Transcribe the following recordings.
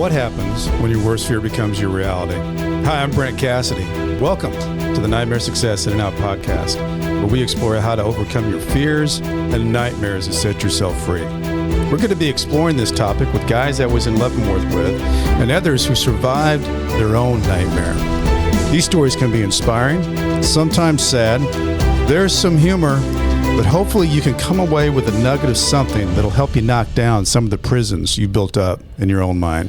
What happens when your worst fear becomes your reality? Hi, I'm Brent Cassidy. Welcome to the Nightmare Success In and Out podcast, where we explore how to overcome your fears and nightmares and set yourself free. We're going to be exploring this topic with guys I was in Leavenworth with and others who survived their own nightmare. These stories can be inspiring, sometimes sad. There's some humor, but hopefully you can come away with a nugget of something that'll help you knock down some of the prisons you built up in your own mind.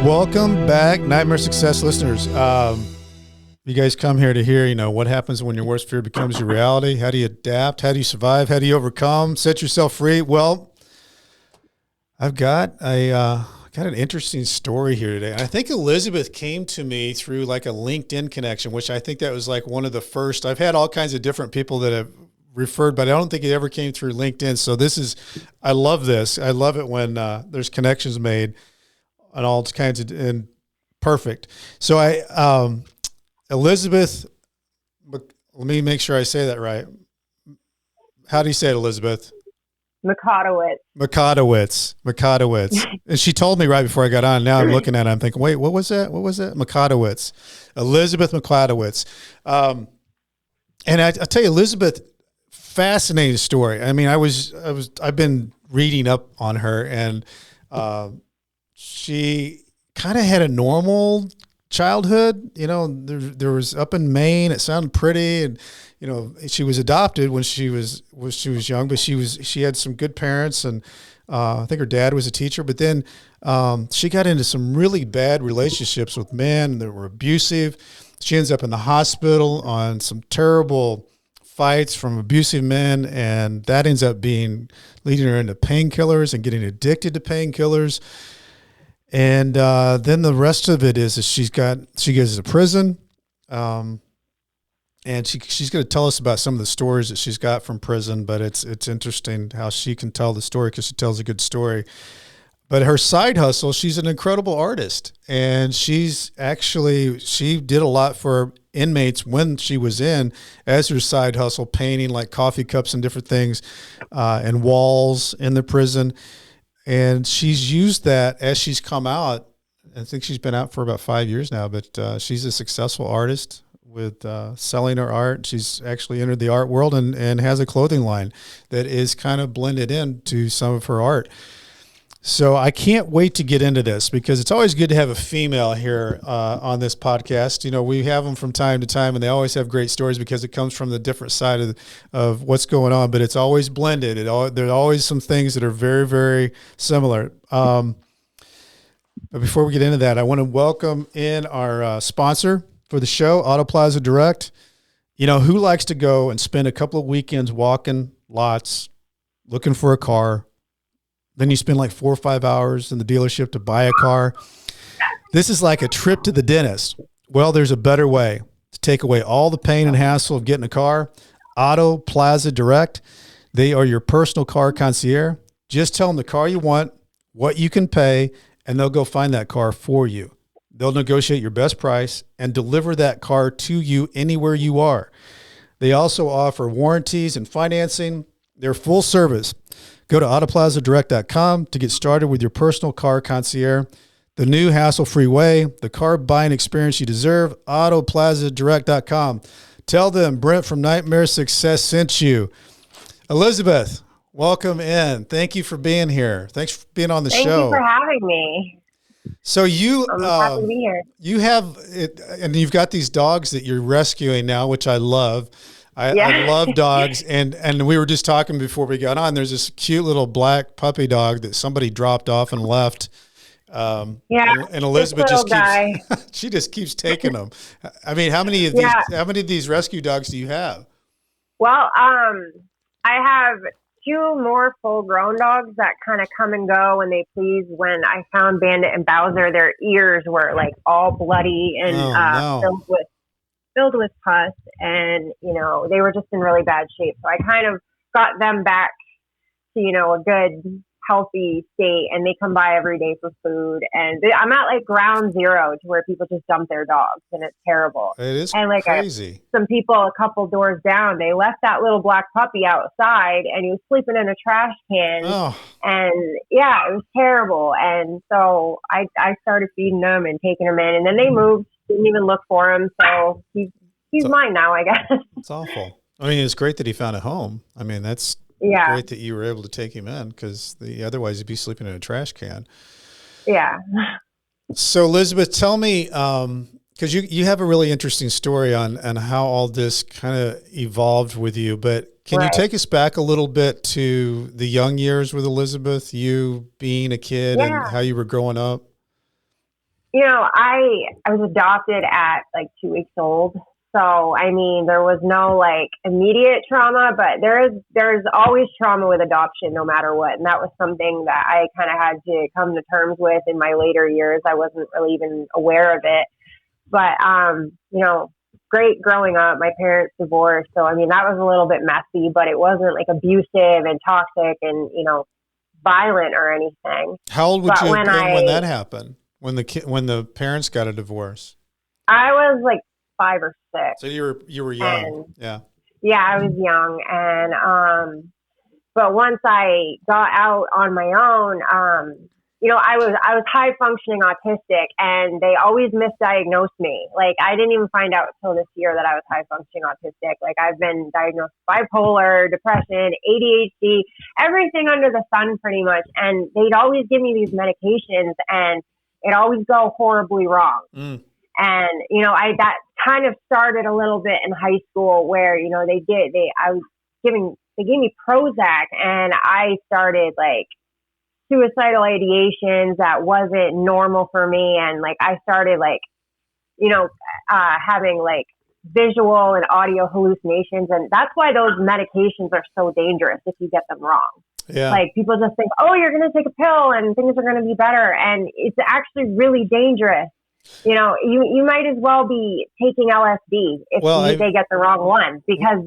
Welcome back, Nightmare Success listeners. You guys come here to hear, what happens when your worst fear becomes your reality. How do you adapt? How do you survive? How do you overcome? Set yourself free? Well, I've got an interesting story here today. I think Elizabeth came to me through like a LinkedIn connection, which I think that was like one of the first. I've had all kinds of different people that have referred, but I don't think it ever came through LinkedIn. So I love this. I love it when there's connections made and all kinds of, and perfect. So Elizabeth, let me make sure I say that right. How do you say it, Elizabeth? Mikotowicz. And she told me right before I got on. Now I'm looking at it. I'm thinking, wait, what was that? Mikotowicz. Elizabeth Mikotowicz. And I tell you, Elizabeth, fascinating story. I mean, I've been reading up on her, and she kind of had a normal childhood. There was up in Maine. It sounded pretty, and she was adopted when she was young, but she had some good parents, and I think her dad was a teacher. But then she got into some really bad relationships with men that were abusive. She ends up in the hospital on some terrible fights from abusive men, and that ends up leading her into painkillers and getting addicted to painkillers. And then the rest of it is she goes to prison, and she's going to tell us about some of the stories that she's got from prison. But it's interesting how she can tell the story because she tells a good story. But her side hustle, she's an incredible artist, and she did a lot for inmates when she was in as her side hustle, painting like coffee cups and different things, and walls in the prison. And she's used that as she's come out. I think she's been out for about 5 years now, but she's a successful artist with selling her art. She's actually entered the art world and has a clothing line that is kind of blended into some of her art. So I can't wait to get into this because it's always good to have a female here on this podcast. We have them from time to time, and they always have great stories because it comes from the different side of what's going on, but it's always blended. There are always some things that are very, very similar. But before we get into that, I want to welcome in our sponsor for the show, Auto Plaza Direct. Who likes to go and spend a couple of weekends walking lots, looking for a car? Then you spend like 4 or 5 hours in the dealership to buy a car. This is like a trip to the dentist. Well, there's a better way to take away all the pain and hassle of getting a car. Auto Plaza Direct. They are your personal car concierge. Just tell them the car you want, what you can pay, and they'll go find that car for you. They'll negotiate your best price and deliver that car to you anywhere you are. They also offer warranties and financing. They're full service. Go to autoplazadirect.com to get started with your personal car concierge. The new hassle-free way, the car buying experience you deserve, autoplazadirect.com. Tell them Brent from Nightmare Success sent you. Elizabeth, welcome in. Thank you for being here. Thanks for being on the show. Thank you for having me. So I'm happy to be here. You have it, and you've got these dogs that you're rescuing now, which I love. I love dogs, and we were just talking before we got on. There's this cute little black puppy dog that somebody dropped off and left. And Elizabeth she just keeps taking them. I mean, how many of these rescue dogs do you have? Well, I have 2 more full-grown dogs that kind of come and go when they please. When I found Bandit and Bowser, their ears were like all bloody and filled with pus, and they were just in really bad shape. So I kind of got them back to a good healthy state, and they come by every day for food. And I'm at like ground zero to where people just dump their dogs, and it's terrible. It is and like crazy. some people a couple doors down, they left that little black puppy outside, and he was sleeping in a trash can. Oh. And yeah, it was terrible. And so I started feeding them and taking them in, and then they moved. Didn't even look for him, so he's mine now, I guess. It's awful. I mean, it's great that he found a home. I mean, that's great that you were able to take him in, because otherwise he'd be sleeping in a trash can. Yeah. So Elizabeth, tell me, because you have a really interesting story on how all this kind of evolved with you, but can you take us back a little bit to the young years with Elizabeth, you being a kid and how you were growing up? You know, I was adopted at like 2 weeks old. So, I mean, there was no like immediate trauma, but there's always trauma with adoption no matter what. And that was something that I kind of had to come to terms with in my later years. I wasn't really even aware of it. But, you know, great growing up. My parents divorced. So, I mean, that was a little bit messy, but it wasn't like abusive and toxic and, you know, violent or anything. How old would you have been when that happened? When the parents got a divorce? I was like 5 or 6. So you were young. Yeah, I was young. And, but once I got out on my own, you know, I was high functioning autistic, and they always misdiagnosed me. Like, I didn't even find out till this year that I was high functioning autistic. Like, I've been diagnosed bipolar, depression, ADHD, everything under the sun pretty much. And they'd always give me these medications, and it always go horribly wrong. And, you know, that kind of started a little bit in high school where, you know, they gave me Prozac, and I started like suicidal ideations that wasn't normal for me. And like, I started like, you know, having like visual and audio hallucinations. And that's why those medications are so dangerous if you get them wrong. Yeah. Like, people just think, oh, you're going to take a pill and things are going to be better. And it's actually really dangerous. You know, you might as well be taking LSD if they get the wrong one, because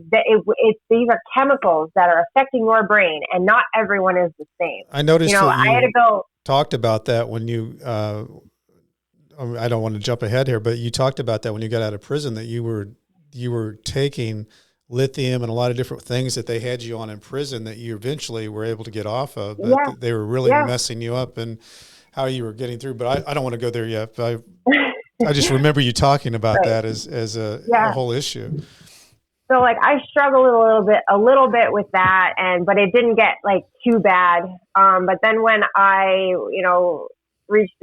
these are chemicals that are affecting your brain, and not everyone is the same. I noticed that I had to go. Talked about that when you, I don't want to jump ahead here, but you talked about that when you got out of prison, that you were taking lithium and a lot of different things that they had you on in prison that you eventually were able to get off of, but they were really messing you up and how you were getting through. But I don't want to go there yet. But I just remember you talking about that as a whole issue. So like, I struggled a little bit with that, but it didn't get like too bad. But then when I, you know, reached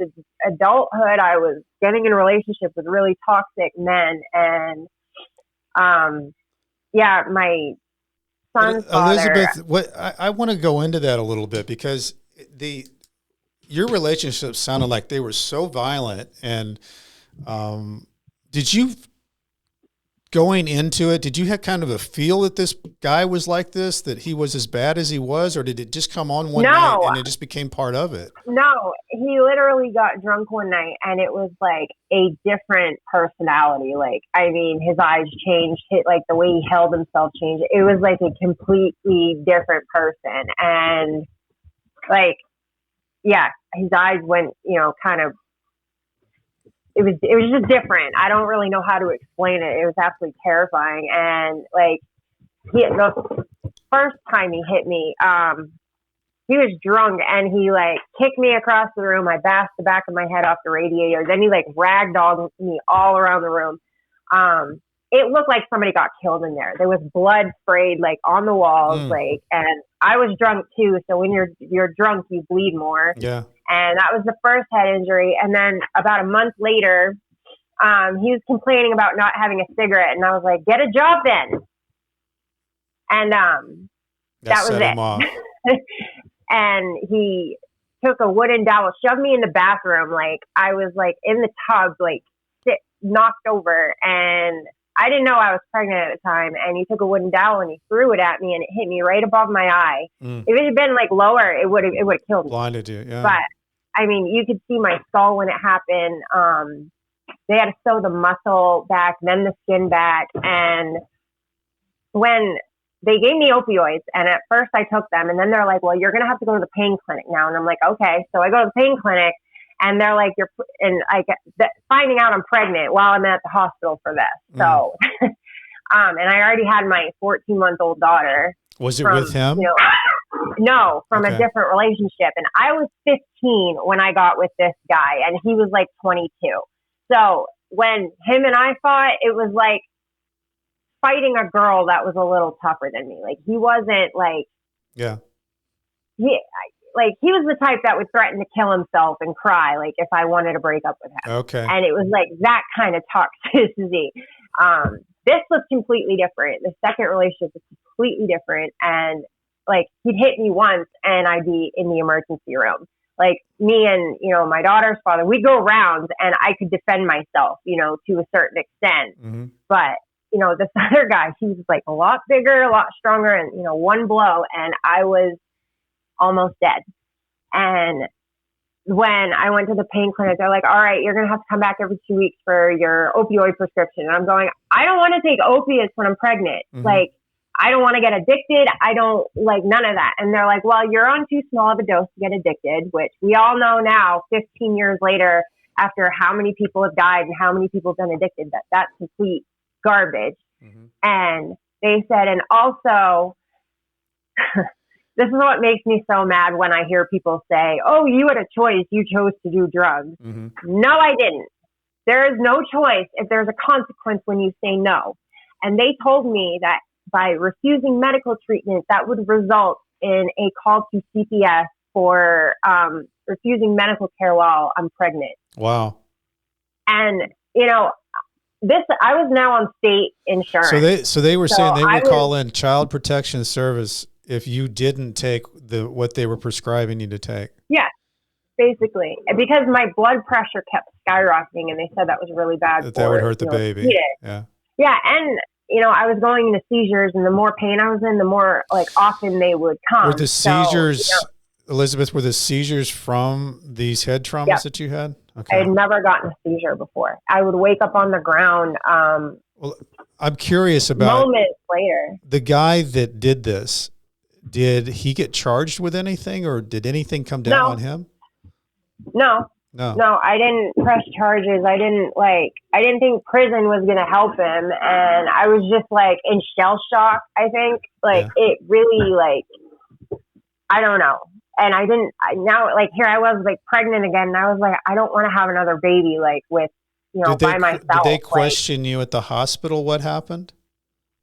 adulthood, I was getting in a relationship with really toxic men, and my son's father. Elizabeth, I want to go into that a little bit, because your relationships sounded like they were so violent. And did you, going into it, did you have kind of a feel that this guy was like this, that he was as bad as he was, or did it just come on one night and it just became part of it? No, he literally got drunk one night, and it was like a different personality. Like, I mean, his eyes changed, like the way he held himself changed. It was like a completely different person. And like, yeah, his eyes went, you know, kind of, it was just different. I don't really know how to explain it. It was absolutely terrifying. And like, the first time he hit me, he was drunk, and he like kicked me across the room. I bashed the back of my head off the radiator. Then he like ragdolled me all around the room. It looked like somebody got killed in there. There was blood sprayed like on the walls, like, and I was drunk too. So when you're drunk, you bleed more. Yeah. And that was the first head injury. And then about a month later, he was complaining about not having a cigarette, and I was like, "Get a job then." And that was it. And he took a wooden dowel, shoved me in the bathroom, like I was like in the tub, like knocked over, and I didn't know I was pregnant at the time. And he took a wooden dowel and he threw it at me, and it hit me right above my eye. If it had been like lower, it would have killed me. Blinded you, yeah. But I mean, you could see my skull when it happened. They had to sew the muscle back, then the skin back, and when they gave me opioids, and at first I took them, and then they're like, well, you're going to have to go to the pain clinic now. And I'm like, okay. So I go to the pain clinic, and they're like, and I get finding out I'm pregnant while I'm at the hospital for this. So, and I already had my 14-month-old daughter. Was it with him? No, from a different relationship. And I was 15 when I got with this guy, and he was like 22. So when him and I fought, it was like fighting a girl that was a little tougher than me. Like, he wasn't like, he was the type that would threaten to kill himself and cry, like, if I wanted to break up with him. Okay. And it was like that kind of toxicity. This was completely different. The second relationship was completely different. And like, he'd hit me once and I'd be in the emergency room. Like, me and, my daughter's father, we'd go around and I could defend myself, to a certain extent. Mm-hmm. But, this other guy, he was like a lot bigger, a lot stronger, and, one blow and I was almost dead. And when I went to the pain clinic, they're like, all right, you're going to have to come back every 2 weeks for your opioid prescription. And I'm going, I don't want to take opiates when I'm pregnant. Mm-hmm. Like, I don't want to get addicted. I don't like none of that. And they're like, well, you're on too small of a dose to get addicted, which we all know now, 15 years later, after how many people have died and how many people have been addicted, that's complete garbage. Mm-hmm. And they said, and also, this is what makes me so mad when I hear people say, oh, you had a choice. You chose to do drugs. Mm-hmm. No, I didn't. There is no choice if there's a consequence when you say no. And they told me that by refusing medical treatment, that would result in a call to CPS for refusing medical care while I'm pregnant. Wow. And, I was now on state insurance. So they were saying they would call in Child Protection Service if you didn't take what they were prescribing you to take. Yeah, basically. Because my blood pressure kept skyrocketing, and they said that was really bad. That would hurt the baby. Yeah. Yeah, and I was going into seizures, and the more pain I was in, the more often they would come. Were the seizures, Elizabeth? Were the seizures from these head traumas that you had? Okay. I had never gotten a seizure before. I would wake up on the ground. Well, I'm curious about moments later. The guy that did this. Did he get charged with anything, or did anything come down on him? No, I didn't press charges. I didn't think prison was going to help him. And I was just in shell shock, I think. It really I don't know. And here I was pregnant again. And I was like, I don't want to have another baby, with, by myself. Did they question you at the hospital? What happened?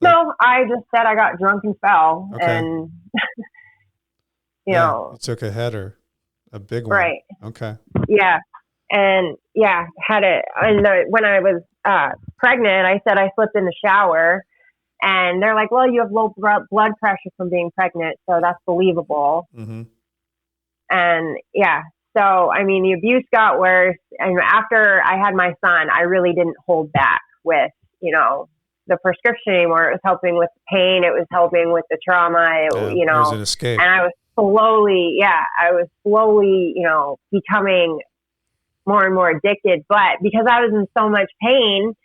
No, I just said I got drunk and fell, and you took a header, a big one, right? Okay, yeah, and had it. And when I was pregnant, I said I slipped in the shower, and they're like, "Well, you have low blood pressure from being pregnant, so that's believable." Mm-hmm. And so the abuse got worse, and after I had my son, I really didn't hold back with the prescription anymore. It was helping with the pain. It was helping with the trauma. It was an escape. And I was slowly, becoming more and more addicted. But because I was in so much pain,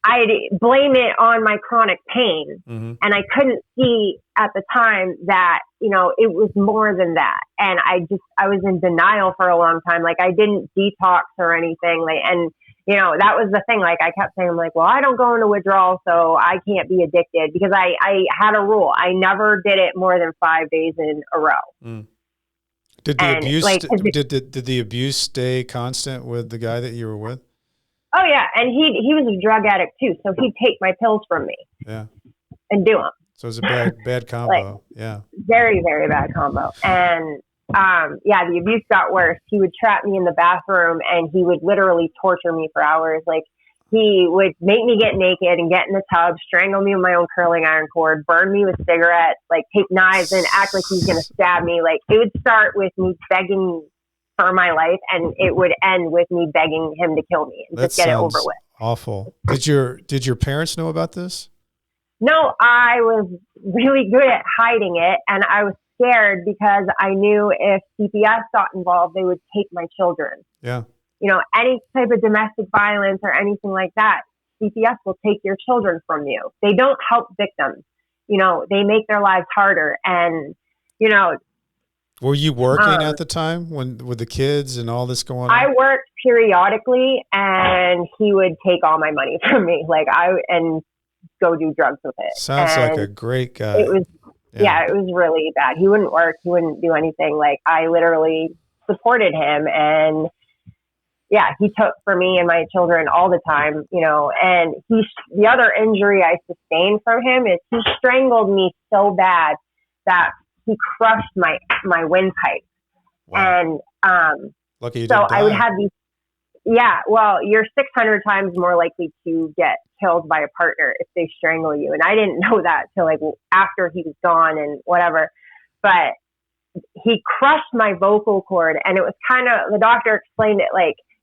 I'd blame it on my chronic pain. Mm-hmm. And I couldn't see at the time that, it was more than that. And I was in denial for a long time. I didn't detox or anything. That was the thing. I kept saying, well, I don't go into withdrawal, so I can't be addicted, because I had a rule. I never did it more than 5 days in a row. Mm. Did the abuse stay constant with the guy that you were with? Oh yeah. And he was a drug addict too. So he'd take my pills from me and do them. So it was a bad combo. Very, very bad combo. And the abuse got worse. He would trap me in the bathroom, and he would literally torture me for hours. He would make me get naked and get in the tub, strangle me with my own curling iron cord, burn me with cigarettes, take knives and act like he's going to stab me. It would start with me begging for my life, and it would end with me begging him to kill me and just get it over with. Awful. Did your parents know about this? No, I was really good at hiding it, and I was scared because I knew if CPS got involved, they would take my children. Yeah. Any type of domestic violence or anything like that, CPS will take your children from you. They don't help victims. they make their lives harder. And, were you working at the time with the kids and all this going on? I worked periodically, and he would take all my money from me, and go do drugs with it. Sounds like a great guy. It was, it was really bad. He wouldn't work. He wouldn't do anything. I literally supported him, and he took for me and my children all the time, and the other injury I sustained from him is he strangled me so bad that he crushed my windpipe. Wow. And, lucky you so didn't die. I would have these, you're 600 times more likely to get killed by a partner if they strangle you. And I didn't know that till after he was gone and whatever, but he crushed my vocal cord, and it was the doctor explained it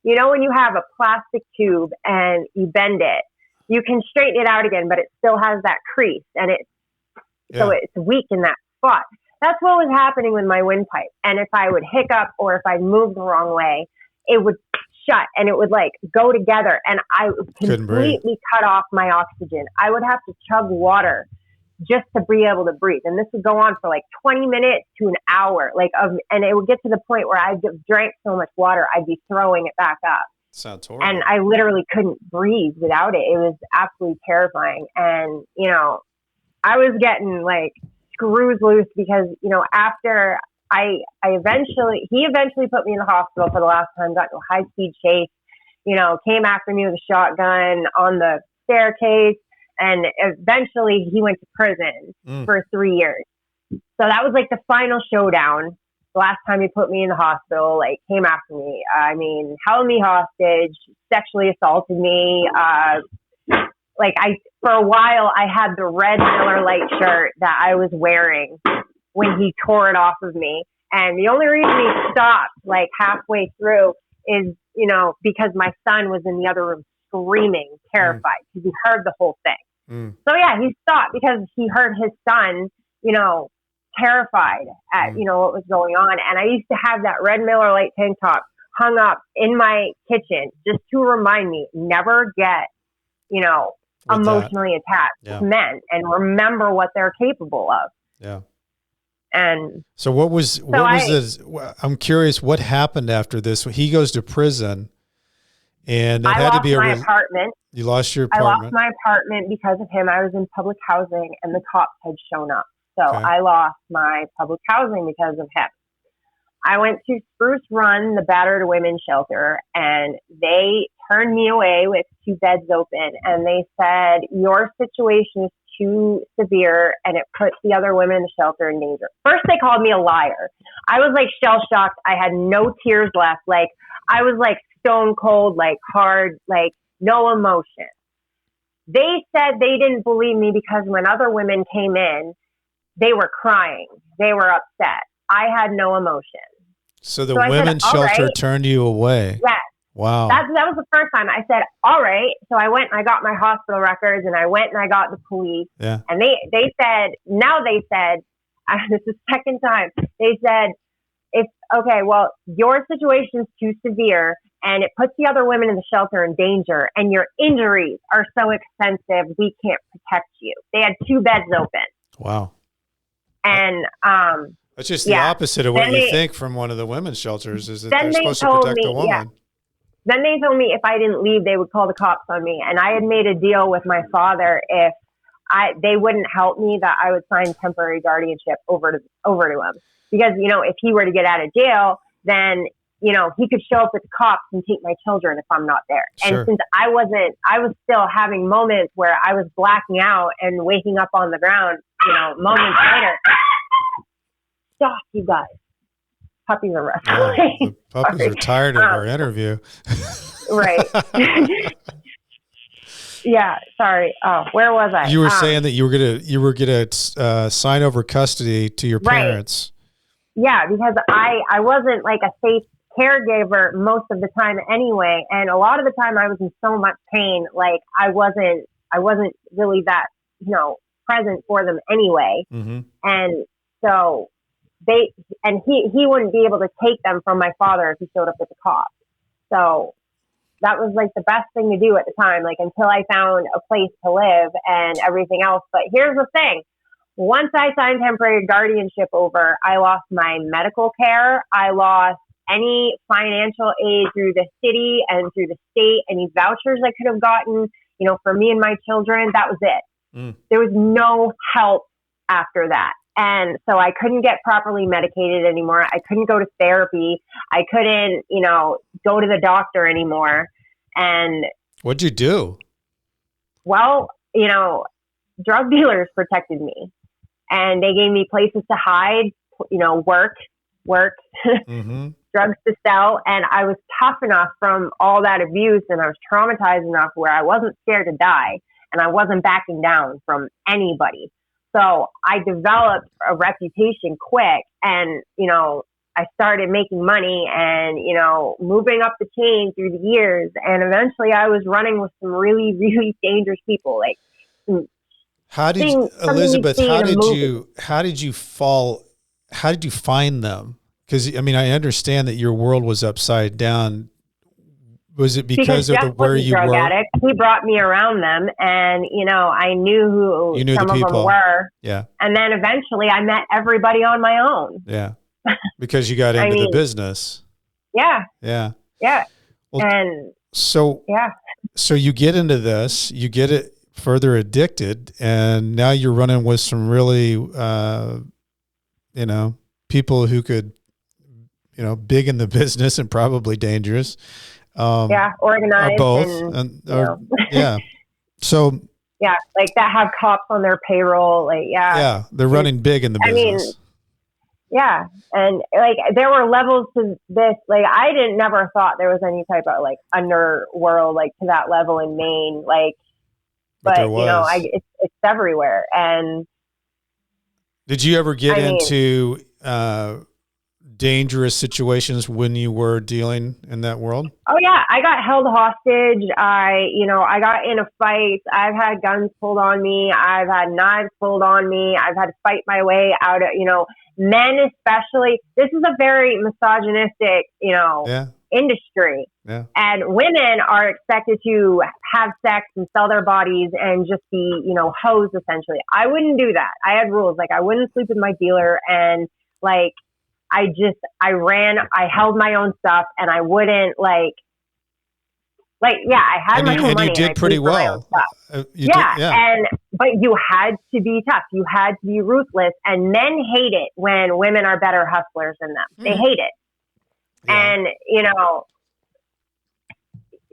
when you have a plastic tube and you bend it, you can straighten it out again, but it still has that crease, and so it's weak in that spot. That's what was happening with my windpipe. And if I would hiccup or if I moved the wrong way, it would shut and it would go together, and I would completely cut off my oxygen. I would have to chug water just to be able to breathe. And this would go on for 20 minutes to an hour, and it would get to the point where I drank so much water, I'd be throwing it back up. Sounds horrible. And I literally couldn't breathe without it. It was absolutely terrifying. And, I was getting screws loose because, after he eventually put me in the hospital for the last time, got into a high-speed chase, came after me with a shotgun on the staircase, and eventually he went to prison for 3 years. So that was the final showdown. The last time he put me in the hospital, came after me. I mean, held me hostage, sexually assaulted me. For a while, I had the red Miller Lite shirt that I was wearing when he tore it off of me. And the only reason he stopped halfway through is, because my son was in the other room screaming, terrified, because he heard the whole thing. So he stopped because he heard his son, terrified at, what was going on. And I used to have that red Miller Lite tank top hung up in my kitchen just to remind me, never get, emotionally attached to men, and remember what they're capable of. Yeah. And so what was this? I'm curious what happened after this. He goes to prison, and it had to be my apartment. You lost your apartment. I lost my apartment because of him. I was in public housing, and the cops had shown up. So I lost my public housing because of him. I went to Spruce Run, the battered women's shelter, and they turned me away with 2 beds open. And they said, your situation is too severe, and it puts the other women in the shelter in danger. First, they called me a liar. I was shell-shocked. I had no tears left. I was stone cold, hard, no emotion. They said they didn't believe me because when other women came in, they were crying. They were upset. I had no emotion. So the women's shelter turned you away. Yes. Wow. That was the first time. I said, all right. So I went and I got my hospital records, and I went and I got the police. Yeah. And they said, this is the second time, they said, your situation is too severe, and it puts the other women in the shelter in danger, and your injuries are so extensive, we can't protect you. They had 2 beds open. Wow. And that's just the opposite of what you think from one of the women's shelters, is that they're supposed to protect the woman. Yeah. Then they told me if I didn't leave, they would call the cops on me. And I had made a deal with my father, if they wouldn't help me, that I would sign temporary guardianship over to him. Because, if he were to get out of jail, then, he could show up with the cops and take my children if I'm not there. Sure. And since I was still having moments where I was blacking out and waking up on the ground, moments later. Stop, you guys. Puppies are wrestling. Yeah, the puppies are tired of our interview. Right. Yeah. Sorry. Oh, where was I? You were saying that you were gonna sign over custody to your parents. Yeah, because I wasn't a safe caregiver most of the time anyway, and a lot of the time I was in so much pain. I wasn't really that present for them anyway, and so. He wouldn't be able to take them from my father if he showed up with the cops. So that was the best thing to do at the time, until I found a place to live and everything else. But here's the thing. once I signed temporary guardianship over, I lost my medical care. I lost any financial aid through the city and through the state, any vouchers I could have gotten, for me and my children. That was it. There was no help after that. And so I couldn't get properly medicated anymore. I couldn't go to therapy. I couldn't, go to the doctor anymore. And what'd you do? Well, drug dealers protected me, and they gave me places to hide, work, mm-hmm. drugs to sell. And I was tough enough from all that abuse, and I was traumatized enough where I wasn't scared to die, and I wasn't backing down from anybody. So I developed a reputation quick, and, I started making money and, moving up the chain through the years. And eventually I was running with some really, really dangerous people. Like, Elizabeth, how did you find them? Because, I understand that your world was upside down. Was it because of where you were? Addict. He brought me around them, and I knew who some of them were. Yeah. And then eventually, I met everybody on my own. Yeah. Because you got into the business. Yeah. Yeah. Yeah. Well, and so yeah. So you get into this, you get it further addicted, and now you're running with some really, people who could, big in the business and probably dangerous. Organized. Or both. Yeah. So. Yeah, like that have cops on their payroll. Like, yeah, they're running big in the business. Yeah, and like there were levels to this. Like I never thought there was any type of like underworld like to that level in Maine. Like, but it's everywhere. And did you ever get into dangerous situations when you were dealing in that world? Oh yeah, I got held hostage. I got in a fight. I've had guns pulled on me. I've had knives pulled on me. I've had to fight my way out of, men especially. This is a very misogynistic, industry. Yeah. And women are expected to have sex and sell their bodies and just be, hoes essentially. I wouldn't do that. I had rules. Like I wouldn't sleep with my dealer, and like I held my own stuff, and I wouldn't I had my own money. And you did pretty well. But you had to be tough. You had to be ruthless, and men hate it when women are better hustlers than them. They hate it. Yeah. And,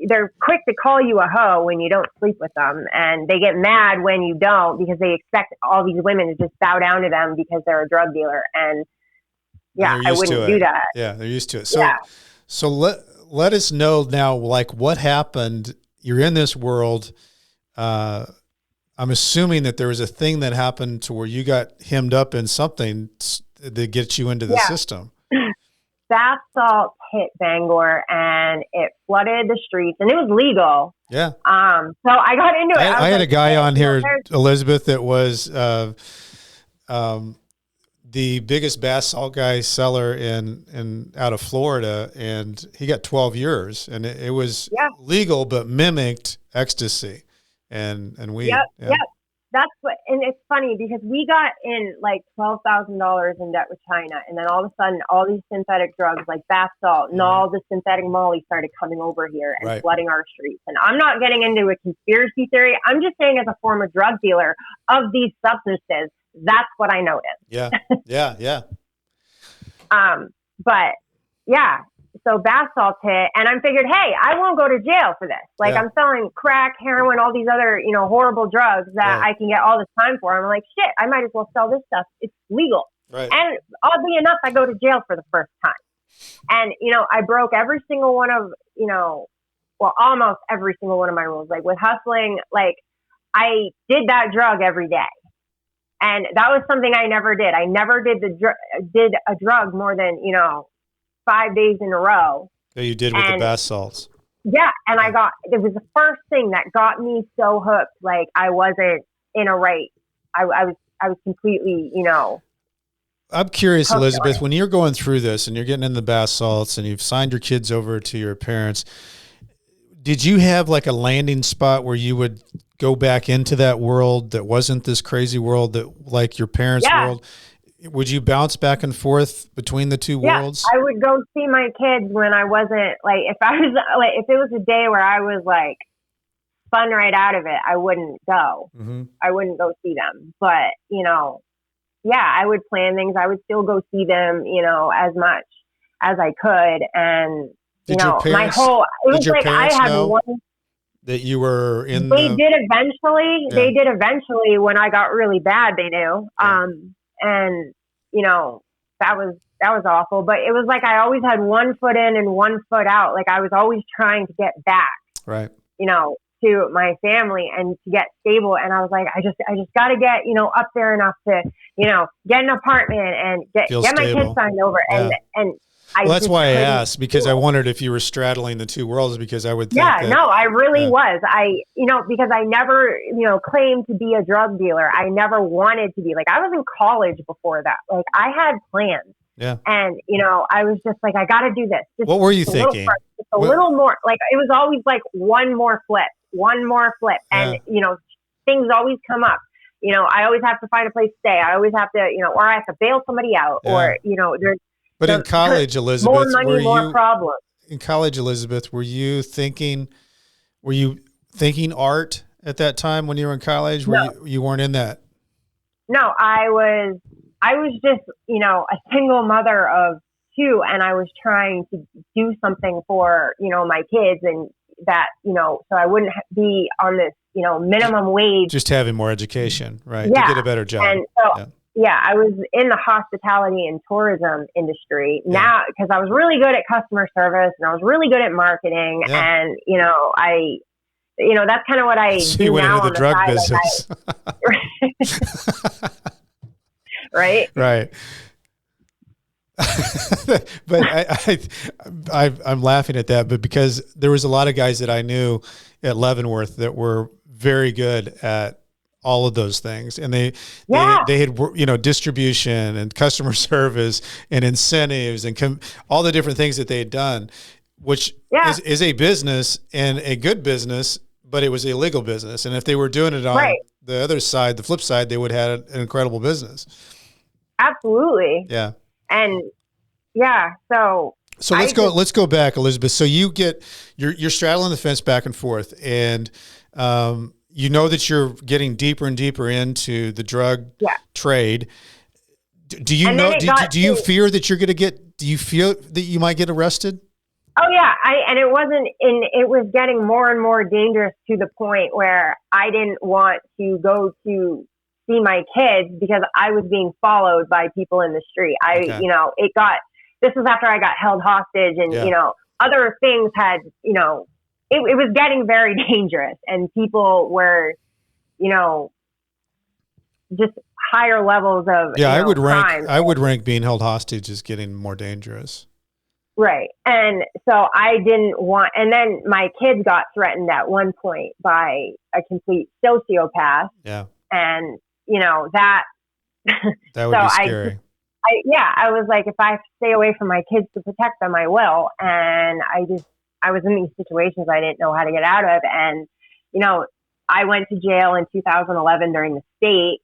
they're quick to call you a hoe when you don't sleep with them, and they get mad when you don't because they expect all these women to just bow down to them because they're a drug dealer. And I wouldn't do that. Yeah, they're used to it. So let us know now, like what happened. You're in this world. I'm assuming that there was a thing that happened to where you got hemmed up in something that gets you into the system. Bath salt hit Bangor, and it flooded the streets, and it was legal. Yeah. So I got into it. I had a guy on here, Elizabeth, that was the biggest bath salt guy seller in out of Florida, and he got 12 years, and it was legal but mimicked ecstasy, and we that's what. And it's funny because we got in like $12,000 in debt with China, and then all of a sudden all these synthetic drugs like bath salt and all the synthetic molly started coming over here and flooding our streets. And I'm not getting into a conspiracy theory. I'm just saying, as a former drug dealer of these substances, that's what I noticed. Yeah. But yeah, so bath salts hit, and I figured, hey, I won't go to jail for this. Like I'm selling crack, heroin, all these other, horrible drugs that I can get all this time for. I'm like, shit, I might as well sell this stuff. It's legal. Right. And oddly enough, I go to jail for the first time. And, I broke every single one of, almost every single one of my rules. Like with hustling, like I did that drug every day. And that was something I never did. I never did did a drug more than, 5 days in a row. That you did with the bath salts. Yeah. And it was the first thing that got me so hooked. Like I wasn't in a right. I was completely, I'm curious, Elizabeth, when you're going through this and you're getting in the bath salts and you've signed your kids over to your parents, did you have like a landing spot where you would go back into that world that wasn't this crazy world that like your parents' world? Would you bounce back and forth between the two worlds? I would go see my kids when I wasn't like, if it was a day where I was like spun right out of it, I wouldn't go. Mm-hmm. I wouldn't go see them. But, you know, I would plan things. I would still go see them, you know, as much as I could. And, did you know, it was like I had one. That you were in They did eventually. Yeah. They did eventually when I got really bad, they knew. Yeah. And, you know, that was awful. But it was like I always had one foot in and one foot out. Like I was always trying to get back, right, you know, to my family and to get stable. And I was like, I just got to get, you know, up there enough to, you know, get an apartment and get my kids signed over. Yeah. And well, that's why I asked, because I wondered if you were straddling the two worlds, because I would think I really was. You know, because I never, you know, claimed to be a drug dealer. I never wanted to be. Like, I was in college before that. Like, I had plans. Yeah. And, you know, I was just like, I got to do this. What were you thinking? A little more. Like, it was always like one more flip. And, you know, things always come up. You know, I always have to find a place to stay. I always have to, you know, or I have to bail somebody out or, you know, there's. But in college, Elizabeth, more money, more problems. In college, Elizabeth, were you thinking art at that time when you were in college? No. You weren't in that? No, I was just, you know, a single mother of two, and I was trying to do something for, you know, my kids, and that, you know, so I wouldn't be on this, you know, minimum wage. Just having more education, right? Yeah. To get a better job. And so, I was in the hospitality and tourism industry now because I was really good at customer service and I was really good at marketing. Yeah. And, you know, that's kind of what I do now on the drug business. Right. Right. But I'm laughing at that, but because there was a lot of guys that I knew at Leavenworth that were very good at all of those things. And they had, you know, distribution and customer service and incentives and all the different things that they had done, which is a business and a good business, but it was a legal business. And if they were doing it on the other side, the flip side, they would have had an incredible business. Absolutely. Yeah. And so let's go back, Elizabeth. So you're straddling the fence back and forth, and you know that you're getting deeper and deeper into the drug trade. Do you fear that you're going to get? Do you feel that you might get arrested? Oh yeah, it was getting more and more dangerous to the point where I didn't want to go to see my kids because I was being followed by people in the street. You know, this was after I got held hostage, and you know, other things had, you know, it was getting very dangerous, and people were, you know, just higher levels of crime. I would rank being held hostage as getting more dangerous. Right. And so I didn't want, and then my kids got threatened at one point by a complete sociopath. Yeah. And, you know, that would be scary. I was like, if I have to stay away from my kids to protect them, I will. And I was in these situations I didn't know how to get out of. And, you know, I went to jail in 2011 during the state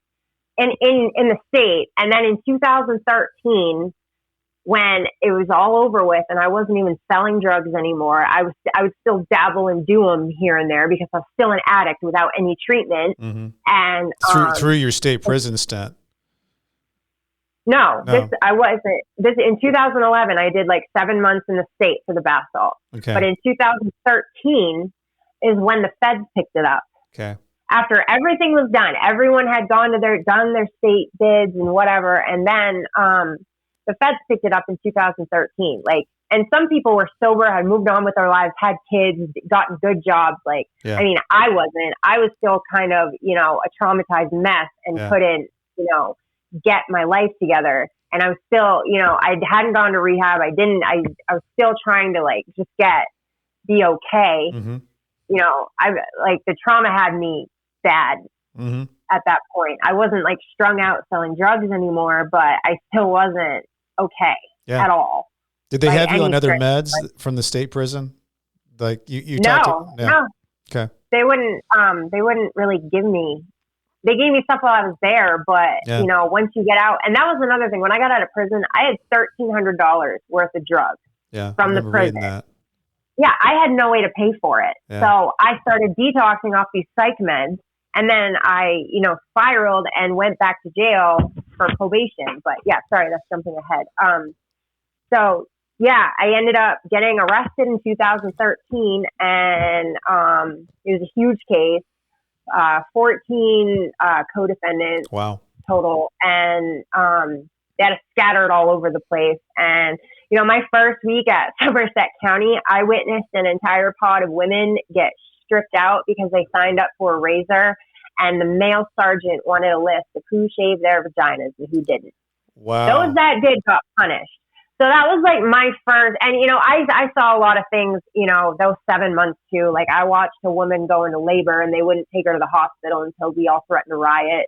and in the state. And then in 2013, when it was all over with and I wasn't even selling drugs anymore, I would still dabble and do them here and there because I was still an addict without any treatment. Mm-hmm. And through your state prison stint. No, I wasn't. This in 2011, I did like 7 months in the state for the bath salt. Okay. But in 2013 is when the feds picked it up. Okay. After everything was done, everyone had done their state bids and whatever, and then the feds picked it up in 2013. Like, and some people were sober, had moved on with their lives, had kids, gotten good jobs. Like, I mean, I wasn't. I was still kind of, you know, a traumatized mess and couldn't, you know, get my life together. And I was still, you know, I hadn't gone to rehab. I was still trying to like just be okay. Mm-hmm. You know, the trauma had me bad at that point. I wasn't like strung out selling drugs anymore, but I still wasn't okay at all. Did they have you on other meds from the state prison? Like you talked to? No. Okay. they wouldn't really give me. They gave me stuff while I was there, but you know, once you get out, and that was another thing. When I got out of prison, I had $1,300 worth of drugs from the prison. Yeah, I had no way to pay for it, so I started detoxing off these psych meds, and then I, you know, spiraled and went back to jail for probation. But yeah, sorry, that's jumping ahead. So yeah, I ended up getting arrested in 2013, and it was a huge case. 14 co-defendants total, and they had us scattered all over the place. And you know, my first week at Somerset County, I witnessed an entire pod of women get stripped out because they signed up for a razor, and the male sergeant wanted a list of who shaved their vaginas and who didn't. Wow. Those that did got punished. So that was like my first, and you know, I saw a lot of things, you know, those 7 months too. Like I watched a woman go into labor and they wouldn't take her to the hospital until we all threatened a riot.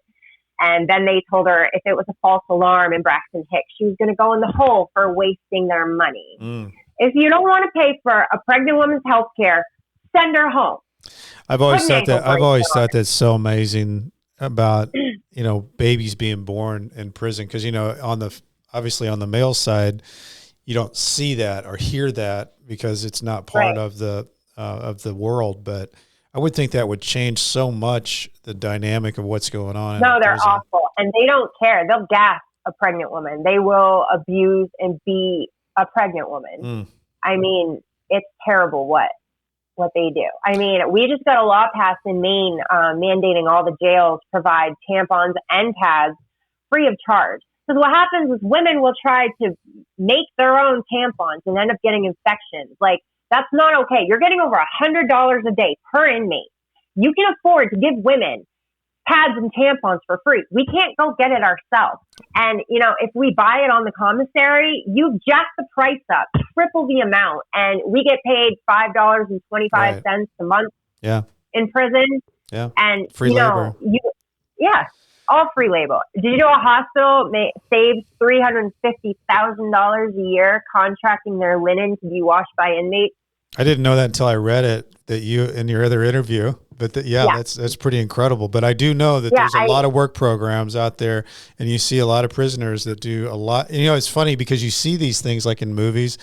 And then they told her if it was a false alarm in Braxton Hicks, she was going to go in the hole for wasting their money. If you don't want to pay for a pregnant woman's health care, send her home. I've always thought that's so amazing about, you know, babies being born in prison. Cause you know, obviously on the male side, you don't see that or hear that because it's not part of the world. But I would think that would change so much the dynamic of what's going on. No, they're awful. And they don't care. They'll gas a pregnant woman. They will abuse and beat a pregnant woman. I mean, it's terrible what they do. I mean, we just got a law passed in Maine mandating all the jails provide tampons and pads free of charge. Because what happens is women will try to make their own tampons and end up getting infections. Like, that's not okay. You're getting over $100 a day per inmate. You can afford to give women pads and tampons for free. We can't go get it ourselves. And, you know, if we buy it on the commissary, you jack the price up, triple the amount, and we get paid $5.25 a month in prison. Yeah. And, free labor. All free labor. Did you know a hospital saves $350,000 a year contracting their linen to be washed by inmates? I didn't know that until I read it, that you in your other interview. But that's pretty incredible. But I do know that there's a lot of work programs out there, and you see a lot of prisoners that do a lot. And, you know, it's funny because you see these things like in movies,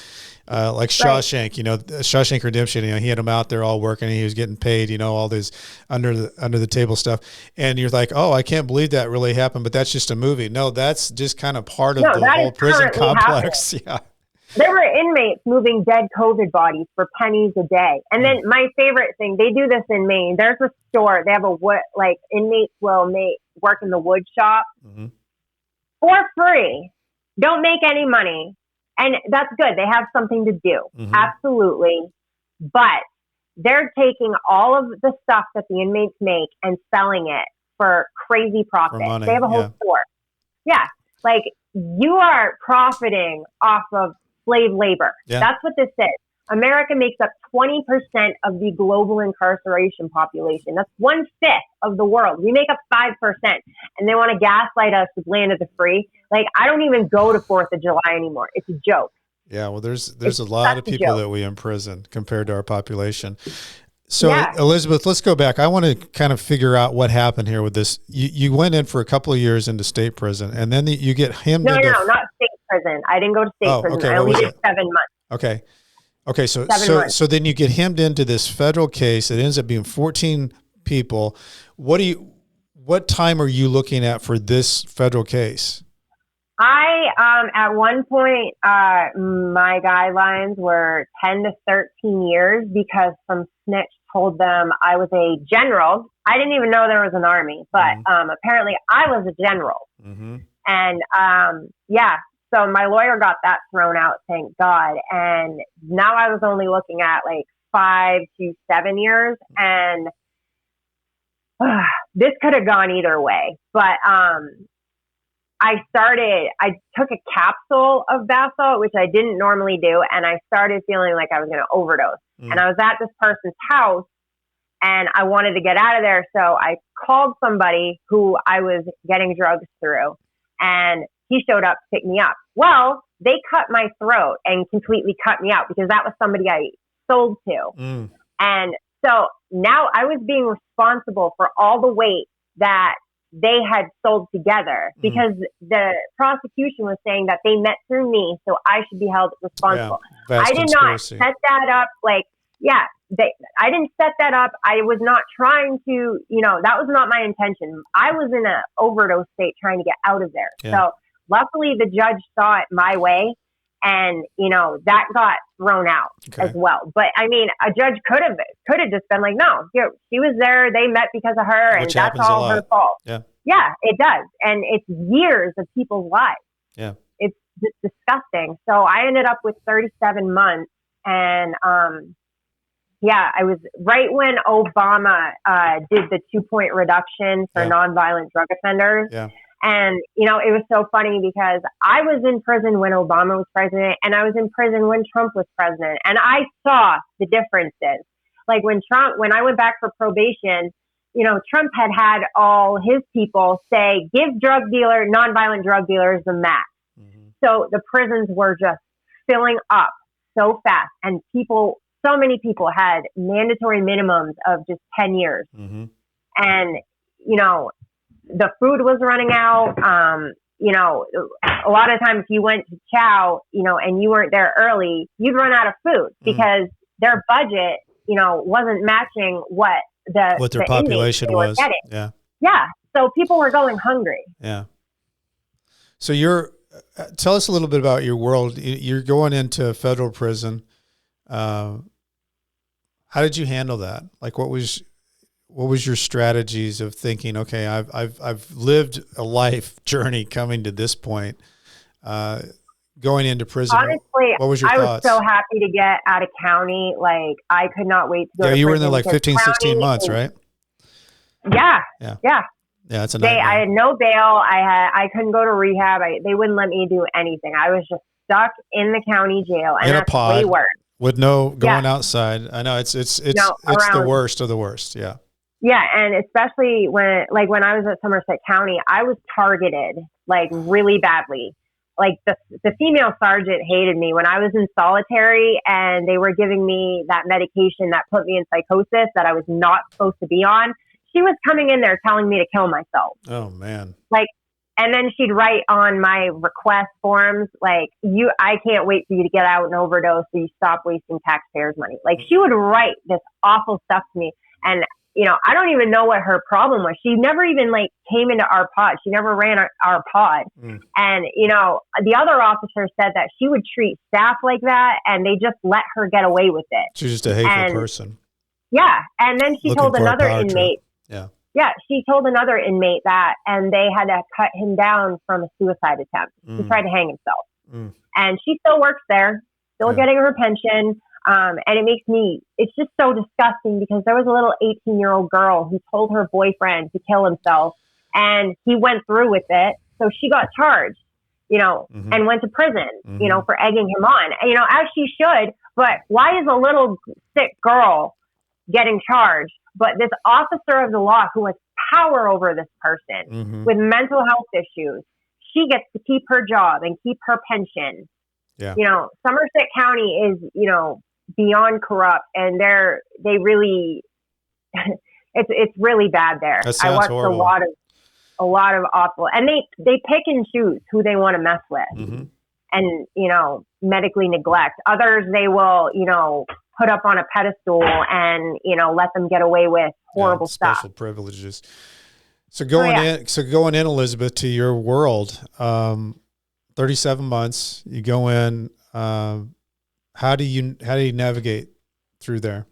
like Shawshank. You know, Shawshank Redemption. You know, he had them out there all working, and he was getting paid. You know, all this under the table stuff. And you're like, oh, I can't believe that really happened. But that's just a movie. No, that's just kind of part of the whole prison complex. Yeah. There were inmates moving dead COVID bodies for pennies a day. And then my favorite thing, they do this in Maine. There's a store. They have inmates will work in the wood shop for free. Don't make any money. And that's good. They have something to do. Absolutely. But they're taking all of the stuff that the inmates make and selling it for crazy profit. They have a whole store. Yeah. Like, you are profiting off of slave labor. That's what this is. America makes up 20% of the global incarceration population. That's 1/5 of the world. We make up 5%, and they want to gaslight us with land of the free. Like, I don't even go to 4th of July anymore. It's a joke. Yeah, well, there's a lot of people that we imprison compared to our population. So, Elizabeth, let's go back. I want to kind of figure out what happened here with this. You went in for a couple of years into state prison, and then you get hemmed into... No, not state prison. I didn't go to state prison. Okay, I only did 7 months. Okay. So then you get hemmed into this federal case. It ends up being 14 people. What time are you looking at for this federal case? At one point, my guidelines were 10 to 13 years because some snitch told them I was a general. I didn't even know there was an army, but apparently I was a general. And so my lawyer got that thrown out, thank God. And now I was only looking at like 5 to 7 years, and this could have gone either way. But I took a capsule of bath salt, which I didn't normally do, and I started feeling like I was going to overdose. And I was at this person's house, and I wanted to get out of there, so I called somebody who I was getting drugs through, and he showed up to pick me up. Well, they cut my throat and completely cut me out because that was somebody I sold to. And So now I was being responsible for all the weight that they had sold together, because the prosecution was saying that they met through me, so I should be held responsible. Yeah, I did conspiracy. not set that up. Like, yeah, I didn't set that up. I was not trying to, that was not my intention. I was in an overdose state trying to get out of there. Yeah. So luckily the judge saw it my way, and, that got thrown out as well. But I mean, a judge could have just been like, no, she was there. They met because of her, and that's all her fault. Yeah, it does. And it's years of people's lives. Yeah. It's just disgusting. So I ended up with 37 months, and, I was right when Obama did the 2-point reduction for nonviolent drug offenders. Yeah. And, it was so funny because I was in prison when Obama was president, and I was in prison when Trump was president. And I saw the differences. Like when I went back for probation, Trump had all his people say, give nonviolent drug dealers the max. Mm-hmm. So the prisons were just filling up so fast, and so many people had mandatory minimums of just 10 years. Mm-hmm. And, the food was running out. A lot of times you went to chow, and you weren't there early, you'd run out of food because their budget, wasn't matching what their population was. Yeah. Yeah. So people were going hungry. Yeah. So tell us a little bit about your world. You're going into federal prison. How did you handle that? Like, what was your strategies of thinking, okay, I've lived a life journey coming to this point, going into prison? Honestly, what was your thoughts? Was so happy to get out of county. Like, I could not wait to go to prison. You were in there like 15, 16 months, right? Yeah. Yeah. Yeah. Yeah, it's a nightmare. I had no bail. I couldn't go to rehab. They wouldn't let me do anything. I was just stuck in the county jail, and that's way worse. With no going outside. I know it's the worst of the worst. Yeah. Yeah. And especially when I was at Somerset County, I was targeted like really badly. Like the female sergeant hated me when I was in solitary, and they were giving me that medication that put me in psychosis that I was not supposed to be on. She was coming in there telling me to kill myself. Oh man. And then she'd write on my request forms, like, I can't wait for you to get out and overdose so you stop wasting taxpayers' money. Like, she would write this awful stuff to me. And, I don't even know what her problem was. She never even came into our pod. She never ran our pod. Mm. And, the other officer said that she would treat staff like that, and they just let her get away with it. She's just a hateful person. Yeah. And then she told another inmate. Yeah. Yeah, she told another inmate that, and they had to cut him down from a suicide attempt. He tried to hang himself. Mm. And she still works there, still getting her pension. And it's just so disgusting, because there was a little 18-year-old girl who told her boyfriend to kill himself, and he went through with it. So she got charged, and went to prison, for egging him on, as she should. But why is a little sick girl getting charged? But this officer of the law who has power over this person with mental health issues, she gets to keep her job and keep her pension. Yeah. Somerset County is, beyond corrupt, and they really, it's really bad there. I watched horrible. a lot of awful, and they pick and choose who they want to mess with, and, medically neglect. Others, they will, put up on a pedestal and, let them get away with horrible stuff. Special privileges. So going in, Elizabeth, to your world, 37 months, you go in, how do you navigate through there?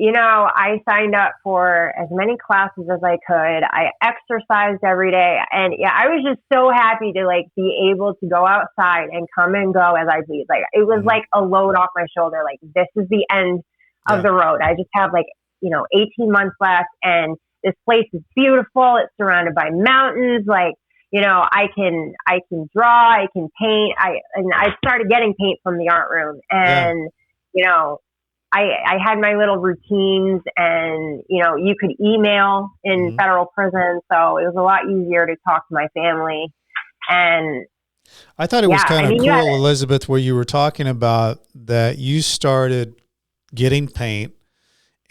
I signed up for as many classes as I could. I exercised every day, and I was just so happy to be able to go outside and come and go as I please. It was like a load off my shoulder. Like, this is the end of the road. I just have 18 months left, and this place is beautiful. It's surrounded by mountains. I can draw, I can paint. I started getting paint from the art room, and I had my little routines, and, you could email in federal prison. So it was a lot easier to talk to my family. And I thought it was kind of cool, Elizabeth, where you were talking about that you started getting paint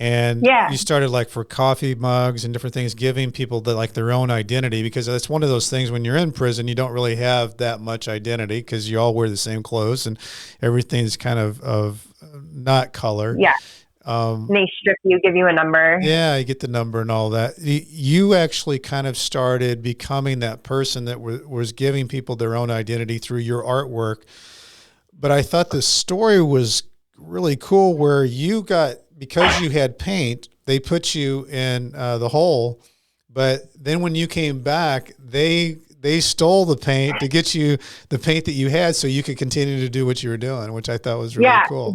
And Yeah. you started like for coffee mugs and different things, giving people like their own identity, because that's one of those things when you're in prison, you don't really have that much identity because you all wear the same clothes and everything's kind of not color. Yeah. And they strip you, give you a number. Yeah, you get the number and all that. You actually kind of started becoming that person that was giving people their own identity through your artwork. But I thought the story was really cool where you got, because you had paint, they put you in the hole. But then when you came back, they stole the paint to get you the paint that you had so you could continue to do what you were doing, which I thought was really cool.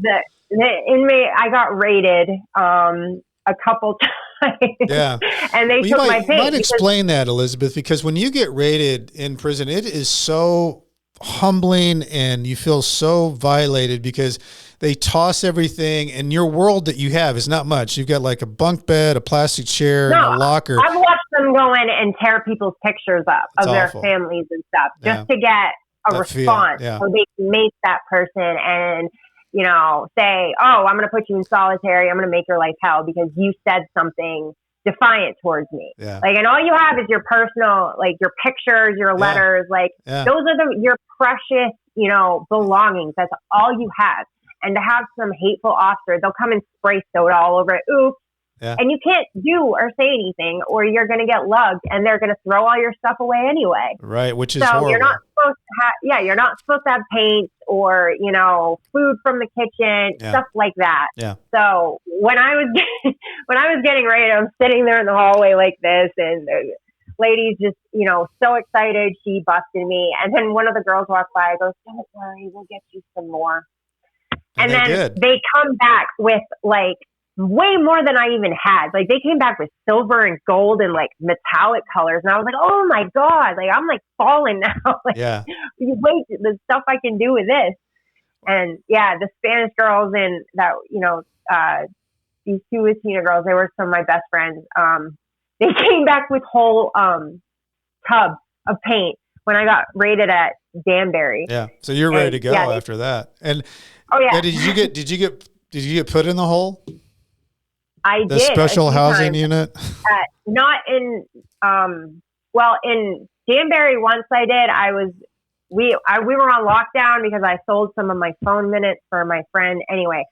The inmate, I got raided a couple times. Yeah. And they took my paint. You might explain that, Elizabeth, because when you get raided in prison, it is so humbling and you feel so violated because they toss everything and your world that you have is not much. You've got like a bunk bed, a plastic chair, and a locker. I've watched them go in and tear people's pictures up of their families and stuff just to get a response so they can make that person and say, oh, I'm going to put you in solitary. I'm going to make your life hell because you said something defiant towards me. Yeah. Like, and all you have is your personal, like your pictures, your letters, those are your precious, belongings. That's all you have. And to have some hateful officer, they'll come and spray soda all over it. Oops. Yeah. And you can't do or say anything or you're going to get lugged and they're going to throw all your stuff away anyway. Right. Which is horrible. You're not supposed to have, you're not supposed to have paint or, food from the kitchen, stuff like that. Yeah. So when I was getting ready, I'm sitting there in the hallway like this and the lady's just, so excited. She busted me. And then one of the girls walked by, goes, don't worry, we'll get you some more. And then they come back with like way more than I even had. Like they came back with silver and gold and like metallic colors. And I was like, oh my God, like I'm like falling now. Like, wait, the stuff I can do with this. And the Spanish girls and that, these two Latina girls, they were some of my best friends. They came back with whole tubs of paint when I got raided at Danbury. Yeah. So you're ready to go after that. And did you get put in the hole? I did. The special housing unit? Not in, in Danbury once I did. We were on lockdown because I sold some of my phone minutes for my friend. Anyway,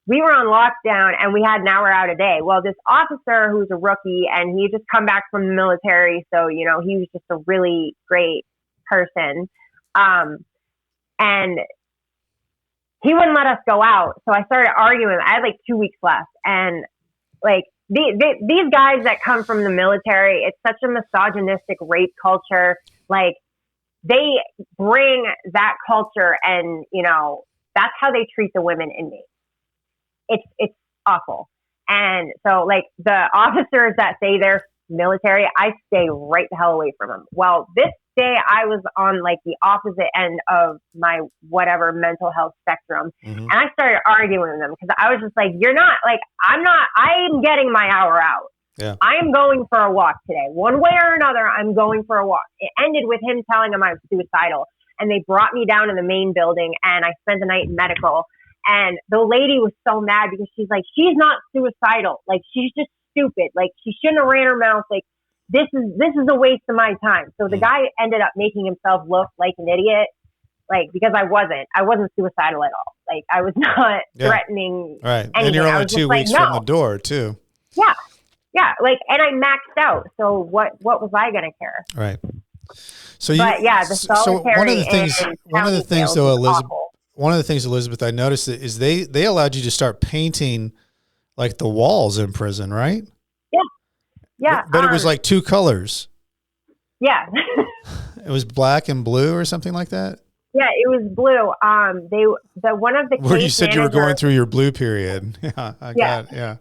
we were on lockdown and we had an hour out a day. Well, this officer who's a rookie and he just come back from the military. So, he was just a really great person. And he wouldn't let us go out. So I started arguing. I had like 2 weeks left. And like these guys that come from the military, it's such a misogynistic rape culture. Like they bring that culture and, that's how they treat the women inmates. It's awful. And so like the officers that say they're military, I stay right the hell away from them. Well, this day I was on like the opposite end of my whatever mental health spectrum. Mm-hmm. And I started arguing with them because I was just like, I'm getting my hour out. Yeah. I am going for a walk today. One way or another, I'm going for a walk. It ended with him telling him I was suicidal. And they brought me down to the main building and I spent the night in medical. And the lady was so mad because she's like, she's not suicidal. Like, she's just stupid. Like, she shouldn't have ran her mouth. Like, this is a waste of my time. So the guy ended up making himself look like an idiot. Like, because I wasn't suicidal at all. Like, I was not threatening. Right. Anything. And you're only 2 weeks from the door too. Yeah. Yeah. Like, and I maxed out. So what was I going to care? Right. So the solitary one of the things though, Elizabeth, one of the things, Elizabeth, I noticed is they allowed you to start painting like the walls in prison, right? Yeah. Yeah. But it was like two colors. Yeah. It was black and blue or something like that. Yeah, it was blue. One of the where you said you were going through your blue period. Yeah. I got it. Yeah.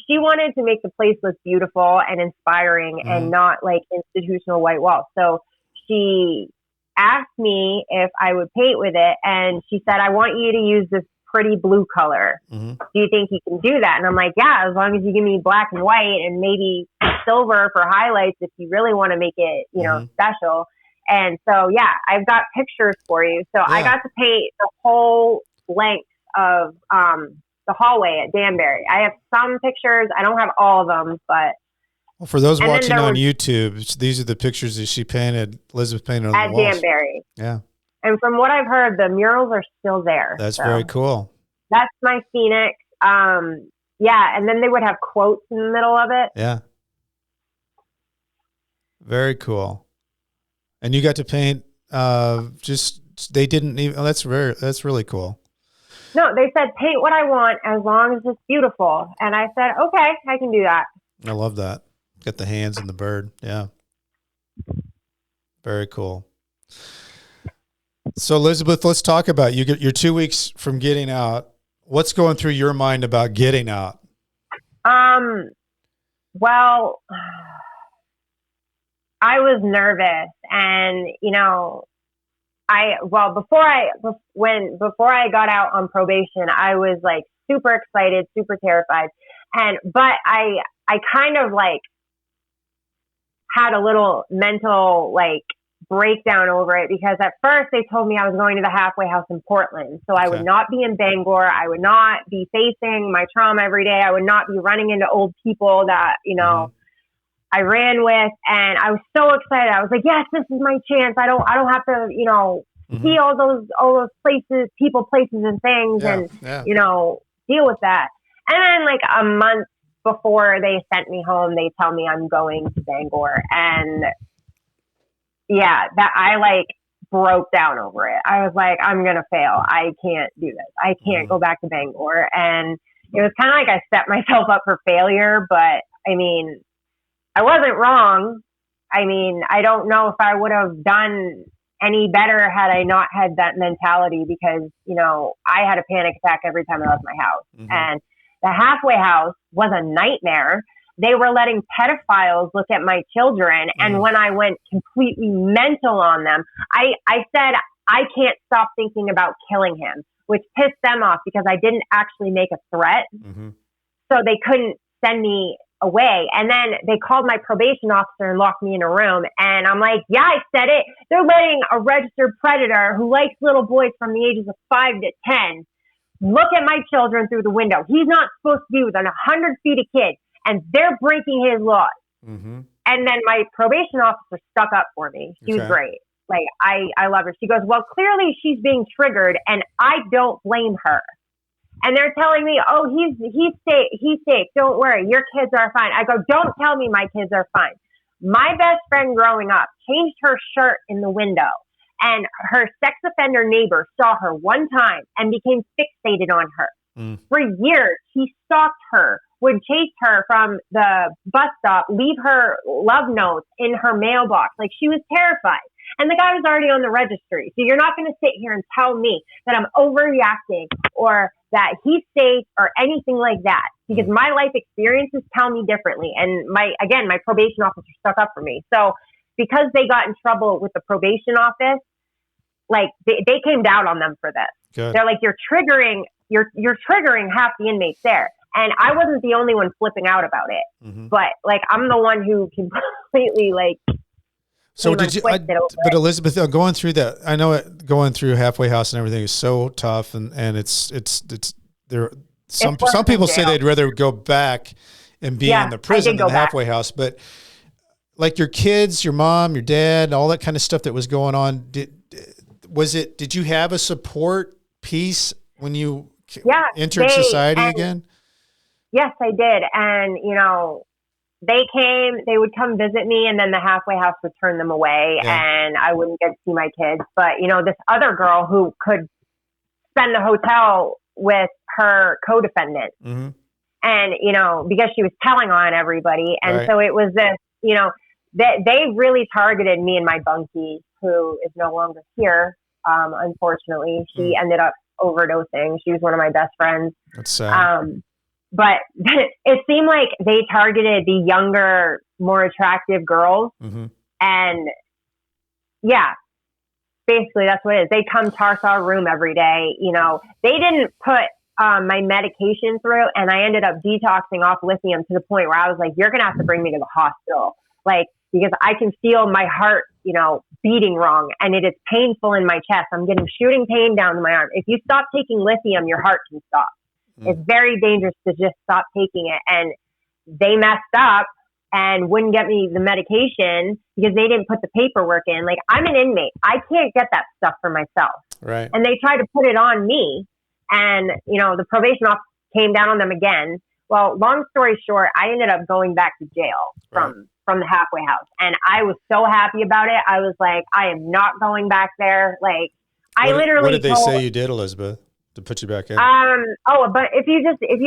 She wanted to make the place look beautiful and inspiring and not like institutional white walls. So she asked me if I would paint with it. And she said, I want you to use this pretty blue color. Mm-hmm. Do you think you can do that? And I'm like, yeah, as long as you give me black and white and maybe silver for highlights if you really want to make it, special. And so, yeah, I've got pictures for you. So I got to paint the whole length of the hallway at Danbury. I have some pictures. I don't have all of them, but. Well, for those watching on YouTube, these are the pictures that she painted, Elizabeth painted on the walls. At Danbury. Yeah. And from what I've heard, the murals are still there. That's very cool. That's my Phoenix. Yeah, and then they would have quotes in the middle of it. Yeah. Very cool. And you got to paint they didn't even that's really cool. No, they said paint what I want as long as it's beautiful. And I said, okay, I can do that. I love that. Got the hands and the bird. Yeah. Very cool. So Elizabeth, let's talk about you're 2 weeks from getting out. What's going through your mind about getting out? Well, I was nervous, and before I got out on probation, I was like super excited, super terrified, but I kind of like had a little mental like breakdown over it, because at first they told me I was going to the halfway house in Portland, so I would not be in Bangor. I would not be facing my trauma every day. I would not be running into old people that I ran with, and I was so excited. I was like, yes, this is my chance. I don't have to see all those places, people, places, and things, deal with that. And then like a month before they sent me home, they tell me I'm going to Bangor, and that I like broke down over it. I was like, I'm going to fail. I can't do this. I can't go back to Bangor. And it was kind of like I set myself up for failure, but I mean, I wasn't wrong. I mean, I don't know if I would have done any better had I not had that mentality, because, I had a panic attack every time I left my house. And the halfway house was a nightmare. They were letting pedophiles look at my children. And when I went completely mental on them, I said, I can't stop thinking about killing him, which pissed them off because I didn't actually make a threat. So they couldn't send me away. And then they called my probation officer and locked me in a room. And I'm like, yeah, I said it. They're letting a registered predator who likes little boys from the ages of 5 to 10 look at my children through the window. He's not supposed to be within 100 feet of kids, and they're breaking his laws. And then my probation officer stuck up for me. She was great. Like, I love her. She goes, well, clearly she's being triggered, and I don't blame her. And they're telling me, oh, he's safe. Don't worry. Your kids are fine. I go, don't tell me my kids are fine. My best friend growing up changed her shirt in the window, and her sex offender neighbor saw her one time and became fixated on her. For years, he stalked her, would chase her from the bus stop, leave her love notes in her mailbox. Like, she was terrified. And the guy was already on the registry. So you're not going to sit here and tell me that I'm overreacting or that he's safe or anything like that, because my life experiences tell me differently. And my probation officer stuck up for me. So because they got in trouble with the probation office, like they came down on them for this. Good. They're like, you're triggering half the inmates there. And I wasn't the only one flipping out about it, but like, I'm the one who completely like. So did you, but Elizabeth, going through that, I know going through halfway house and everything is so tough, and it's there. Some people say they'd rather go back and be in the prison than the halfway house, but like your kids, your mom, your dad, all that kind of stuff that was going on. Did you have a support piece when you entered society again? Yes, I did. And, they would come visit me, and then the halfway house would turn them away, and I wouldn't get to see my kids. But, this other girl who could spend the hotel with her co-defendant, and, because she was telling on everybody. And so it was this, they really targeted me and my bunkie, who is no longer here. Unfortunately, she ended up overdosing. She was one of my best friends. That's sad. But it seemed like they targeted the younger, more attractive girls. And basically that's what it is. They come to our room every day. They didn't put my medication through, and I ended up detoxing off lithium to the point where I was like, you're going to have to bring me to the hospital. Like, because I can feel my heart, beating wrong, and it is painful in my chest. I'm getting shooting pain down my arm. If you stop taking lithium, your heart can stop. It's very dangerous to just stop taking it. And they messed up and wouldn't get me the medication because they didn't put the paperwork in. Like, I'm an inmate. I can't get that stuff for myself. Right. And they tried to put it on me. And, you know, the probation officer came down on them again. Well, long story short, I ended up going back to jail from the halfway house. And I was so happy about it. I was like, I am not going back there. Like, what did they say you did, Elizabeth, to put you back in? But if you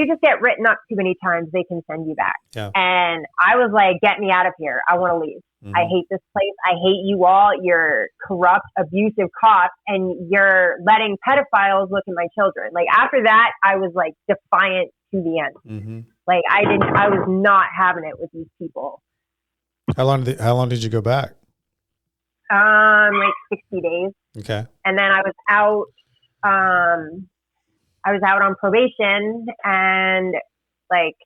just get written up too many times, they can send you back. Yeah. And I was like, get me out of here. I want to leave. Mm-hmm. I hate this place. I hate you all. You're corrupt, abusive cops, and you're letting pedophiles look at my children. Like, after that, I was like defiant to the end. Mm-hmm. Like, I was not having it with these people. How long did you go back? Like 60 days. Okay. And then I was out on probation, and like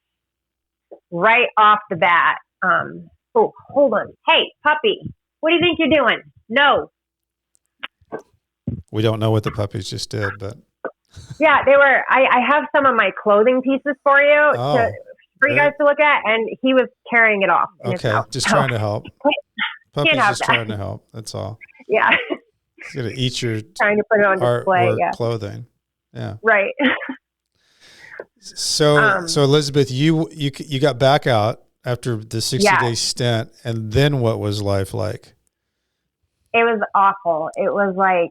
right off the bat, oh, hold on. Hey, puppy, what do you think you're doing? No. We don't know what the puppies just did, but yeah, they were, I have some of my clothing pieces for you for you guys to look at, and he was carrying it off. Okay. Just trying to help. Puppy's just trying to help. That's all. Yeah. He's going to eat your trying to put it on display. Yeah. Clothing. Yeah. Right. So Elizabeth, you got back out after the 60-day stint, and then what was life like? It was awful. It was like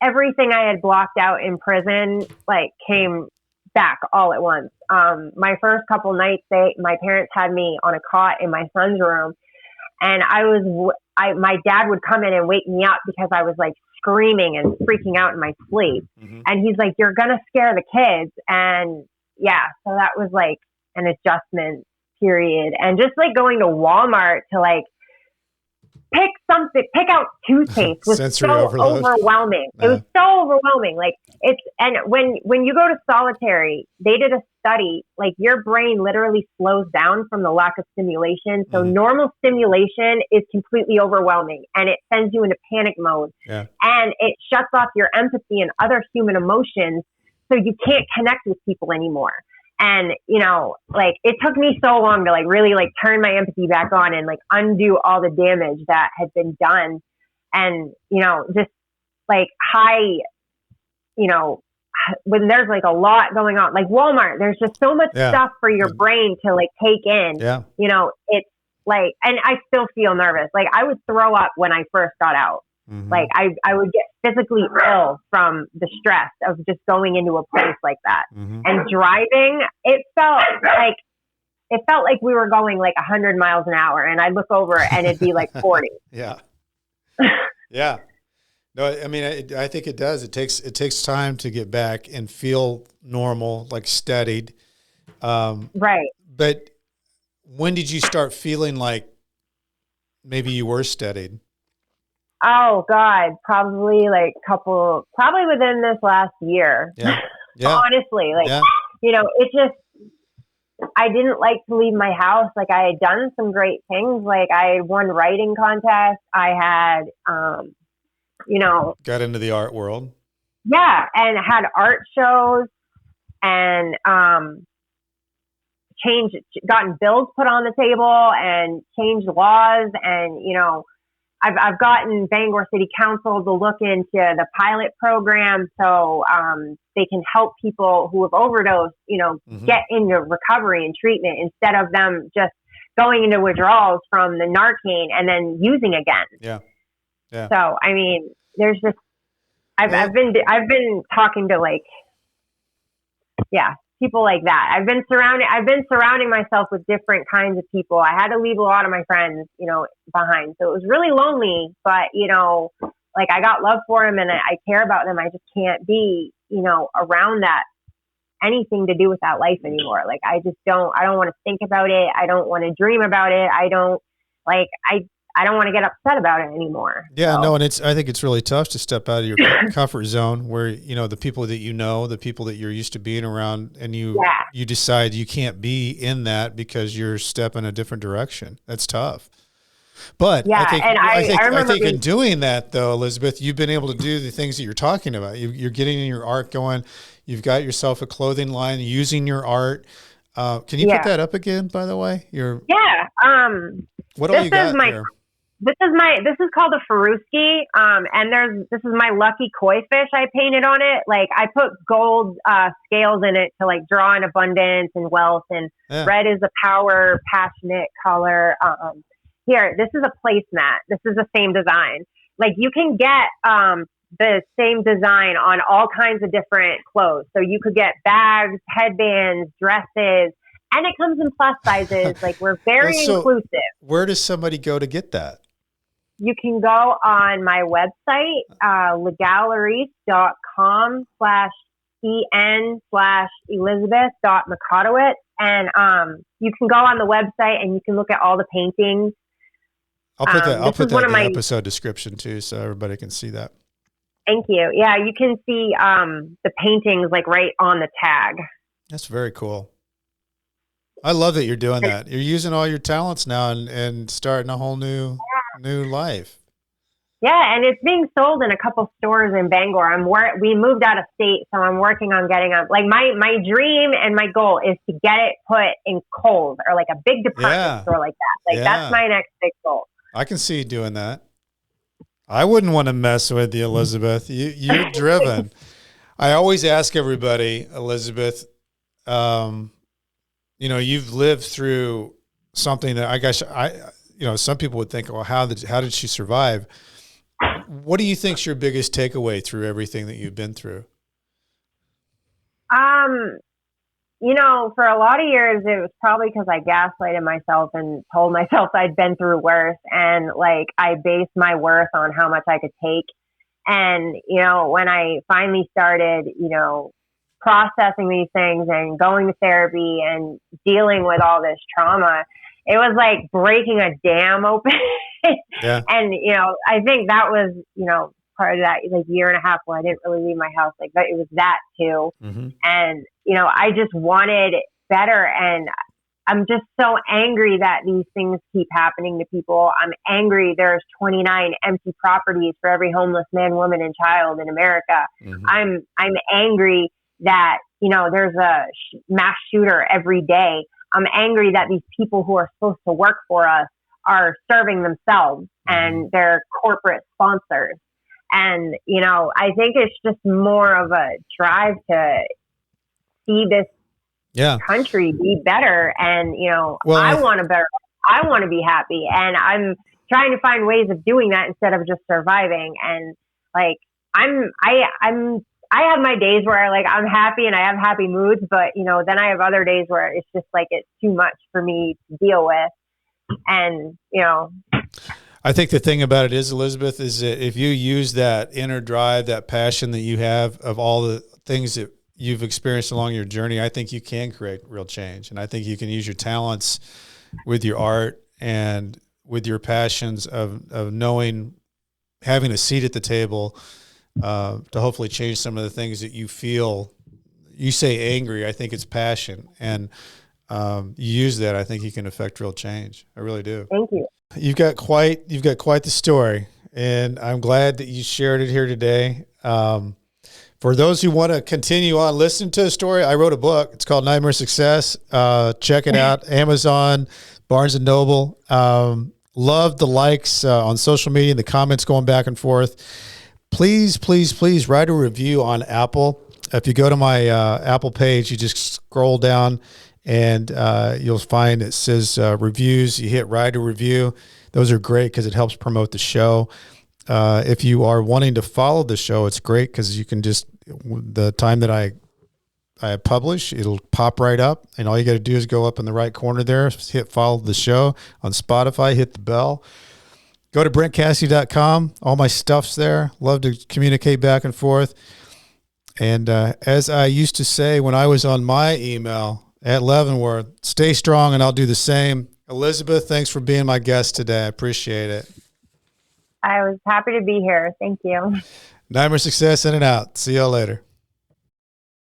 everything I had blocked out in prison, like, came back all at once. My first couple nights, my parents had me on a cot in my son's room, and my dad would come in and wake me up because I was like screaming and freaking out in my sleep. Mm-hmm. And he's like, you're going to scare the kids. And yeah, so that was like an adjustment period. And just like going to Walmart to like pick out toothpaste was so overwhelming. It was so overwhelming. Like, and when you go to solitary, they did a study, like, your brain literally slows down from the lack of stimulation. So normal stimulation is completely overwhelming, and it sends you into panic mode. Yeah. And it shuts off your empathy and other human emotions. So you can't connect with people anymore. And, you know, like, it took me so long to like really like turn my empathy back on and like undo all the damage that had been done. And, you know, just like when there's like a lot going on, like Walmart, there's just so much stuff for your brain to like take in. Yeah. You know, it's like, and I still feel nervous. Like, I would throw up when I first got out. Mm-hmm. Like, I would get physically ill from the stress of just going into a place like that. Mm-hmm. And driving, it felt like we were going like 100 miles an hour, and I'd look over and it'd be like 40. Yeah. Yeah. No, I mean, I think it does. It takes time to get back and feel normal, like steadied. Right. But when did you start feeling like maybe you were steadied? Oh God, probably within this last year. Yeah. Yeah. Honestly, like, you know, it just, I didn't like to leave my house. Like, I had done some great things. Like, I had won writing contests. I had, you know, got into the art world. Yeah. And had art shows and, gotten bills put on the table and changed laws. And, you know, I've gotten Bangor City Council to look into the pilot program so they can help people who have overdosed, you know, get into recovery and treatment instead of them just going into withdrawals from the Narcan and then using again. Yeah. Yeah. So, I mean, there's just, I've been talking to like, people like that. I've been surrounding myself with different kinds of people. I had to leave a lot of my friends, you know, behind. So it was really lonely, but, you know, like, I got love for them and I care about them. I just can't be, you know, around that, anything to do with that life anymore. Like, I don't want to think about it. I don't want to dream about it. I don't want to get upset about it anymore. Yeah, so. No, and I think it's really tough to step out of your comfort zone where, you know, the people that you know, the people that you're used to being around, and you decide you can't be in that because you're stepping a different direction. That's tough. But Yeah, and I remember I think in doing that though, Elizabeth, you've been able to do the things that you're talking about. You're getting your art going. You've got yourself a clothing line using your art. Can you put that up again, by the way? What all you got there? This is called a Faruski, and this is my lucky koi fish I painted on it. Like I put gold scales in it to like draw in abundance and wealth, and red is a power, passionate color. Here, this is a placemat. This is the same design. Like you can get the same design on all kinds of different clothes. So you could get bags, headbands, dresses, and it comes in plus sizes. Like we're very inclusive. Where does somebody go to get that? You can go on my website, legaleries.com/en/Elizabeth.Mikotowicz. And you can go on the website and you can look at all the paintings. I'll put that in the episode description too, so everybody can see that. Thank you. Yeah, you can see the paintings like right on the tag. That's very cool. I love that you're doing that. You're using all your talents now and starting a whole new life. Yeah, and it's being sold in a couple stores in Bangor. We moved out of state, so I'm working on getting up. Like my dream and my goal is to get it put in Kohl's or like a big department store like that. Like that's my next big goal. I can see you doing that. I wouldn't want to mess with you, Elizabeth. You're driven. I always ask everybody, Elizabeth, you've lived through something that I guess some people would think, well, how did she survive? What do you think's your biggest takeaway through everything that you've been through? For a lot of years, it was probably because I gaslighted myself and told myself I'd been through worse. And like, I based my worth on how much I could take. And, when I finally started, processing these things and going to therapy and dealing with all this trauma, it was like breaking a dam open. Yeah. And, I think that was, part of that like year and a half where I didn't really leave my house. Like that, it was that too. Mm-hmm. And, I just wanted better. And I'm just so angry that these things keep happening to people. I'm angry. There's 29 empty properties for every homeless man, woman, and child in America. Mm-hmm. I'm angry that, there's a mass shooter every day. I'm angry that these people who are supposed to work for us are serving themselves and their corporate sponsors. And, I think it's just more of a drive to see this country be better. And, I want to be happy. And I'm trying to find ways of doing that instead of just surviving. And like, I have my days where like I'm happy and I have happy moods, but then I have other days where it's just like it's too much for me to deal with. And I think the thing about it is, Elizabeth, is that if you use that inner drive, that passion that you have of all the things that you've experienced along your journey, I think you can create real change. And I think you can use your talents with your art and with your passions of knowing, having a seat at the table, to hopefully change some of the things that you feel. You say angry, I think it's passion, and you use that. I think you can affect real change. I really do. Thank you. You've got quite the story, and I'm glad that you shared it here today. For those who want to continue on listening to the story, I wrote a book. It's called Nightmare Success. Check it out. Amazon, Barnes & Noble. Love the likes on social media and the comments going back and forth. Please, please, please write a review on Apple. If you go to my Apple page, you just scroll down and you'll find it says reviews. You hit write a review. Those are great because it helps promote the show. If you are wanting to follow the show, it's great because you can just, the time that I publish, it'll pop right up, and all you got to do is go up in the right corner there, hit follow the show on Spotify, hit the bell. Go to BrentCassidy.com. All my stuff's there. Love to communicate back and forth. And as I used to say when I was on my email at Leavenworth, stay strong and I'll do the same. Elizabeth, thanks for being my guest today. I appreciate it. I was happy to be here. Thank you. Nightmare Success in and out. See y'all later.